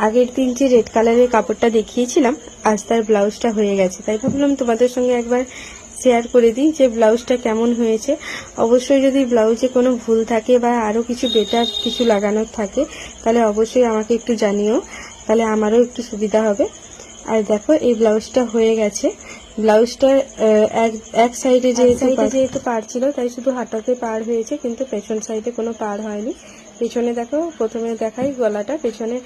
আগের দিন যে রেড কালারের কাপড়টা দেখিয়েছিলাম, আজ তার ব্লাউজটা হয়ে গেছে, তাই ভাবলাম তোমাদের সঙ্গে একবার শেয়ার করে দিই যে ব্লাউজটা কেমন হয়েছে। অবশ্যই যদি ব্লাউজে কোনো ভুল থাকে বা আরও কিছু বেটার কিছু লাগানোর থাকে তাহলে অবশ্যই আমাকে একটু জানিও, তাহলে আমারও একটু সুবিধা হবে। আর দেখো এই ব্লাউজটা হয়ে গেছে। ব্লাউজটা এক সাইডে যেহেতু পাড় ছিল তাই শুধু হাতাতে পাড় হয়েছে, কিন্তু পেছন সাইডে কোনো পাড় হয়নি। পেছনে দেখো, প্রথমে দেখাই গলাটা, পেছনে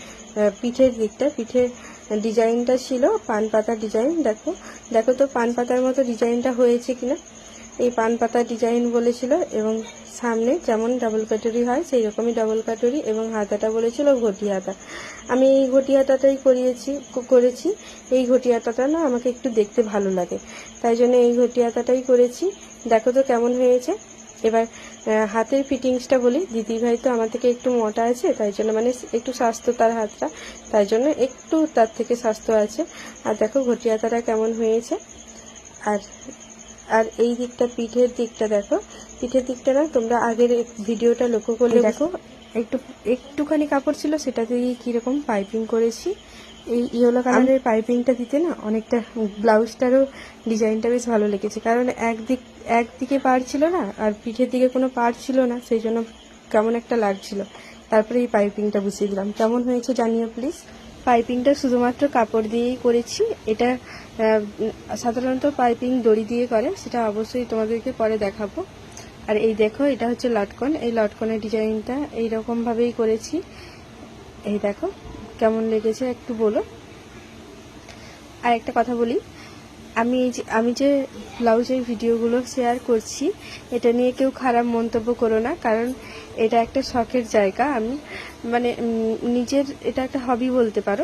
পিঠের দিকটা, পিঠের ডিজাইনটা ছিল পান পাতা ডিজাইন। দেখো দেখো তো পান পাতার মতো ডিজাইনটা হয়েছে কিনা। এই পান পাতা ডিজাইন বলেছিল, এবং সামনে যেমন ডাবল কাটুরি হয় সেই রকমই ডাবল কাটুরি, এবং হাতাটা বলেছিল ঘটি হাতা। আমি এই ঘটি হাতাটাই করেছি। এই ঘটি হাতাটা না আমাকে একটু দেখতে ভালো লাগে, তাই জন্য এই ঘটি হাতাটাই করেছি। দেখো তো কেমন হয়েছে। এবার হাতের ফিটিংসটা বলি। দিদিভাই তো আমার থেকে একটু মোটা আছে, তাই জন্য মানে একটু স্বাস্থ্য তার হাতটা, তাই জন্য একটু তার থেকে স্বাস্থ্য আছে। আর দেখো ঘটি হাতাটা কেমন হয়েছে। আর আর এই দিকটা, পিঠের দিকটা দেখো, পিঠের দিকটা না তোমরা আগের ভিডিওটা লক্ষ্য করলে দেখো একটুখানি কাপড় ছিল, সেটা দিয়ে কীরকম পাইপিং করেছি। এই ইয়েলো কালারের পাইপিংটা দিতে না অনেকটা ব্লাউজটারও ডিজাইনটা বেশ ভালো লেগেছে, কারণ একদিকে পাড় ছিল না আর পিঠের দিকে কোনো পাড় ছিল না, সেই জন্য কেমন একটা লাগছিল। তারপরে এই পাইপিংটা বসিয়ে দিলাম। কেমন হয়েছে জানিও প্লিজ। পাইপিংটা শুধুমাত্র কাপড় দিয়েই করেছি। এটা সাধারণত পাইপিং দড়ি দিয়ে করে, সেটা অবশ্যই তোমাদেরকে পরে দেখাবো। আর এই দেখো, এটা হচ্ছে লটকন। এই লটকনের ডিজাইনটা এইরকমভাবেই করেছি। এই দেখো কেমন লেগেছে একটু বলো। আর একটা কথা বলি, আমি যে ব্লাউজের ভিডিওগুলো শেয়ার করছি, এটা নিয়ে কেউ খারাপ মন্তব্য করো না, কারণ এটা একটা শখের জায়গা। আমি মানে নিজের এটা একটা হবি বলতে পারো।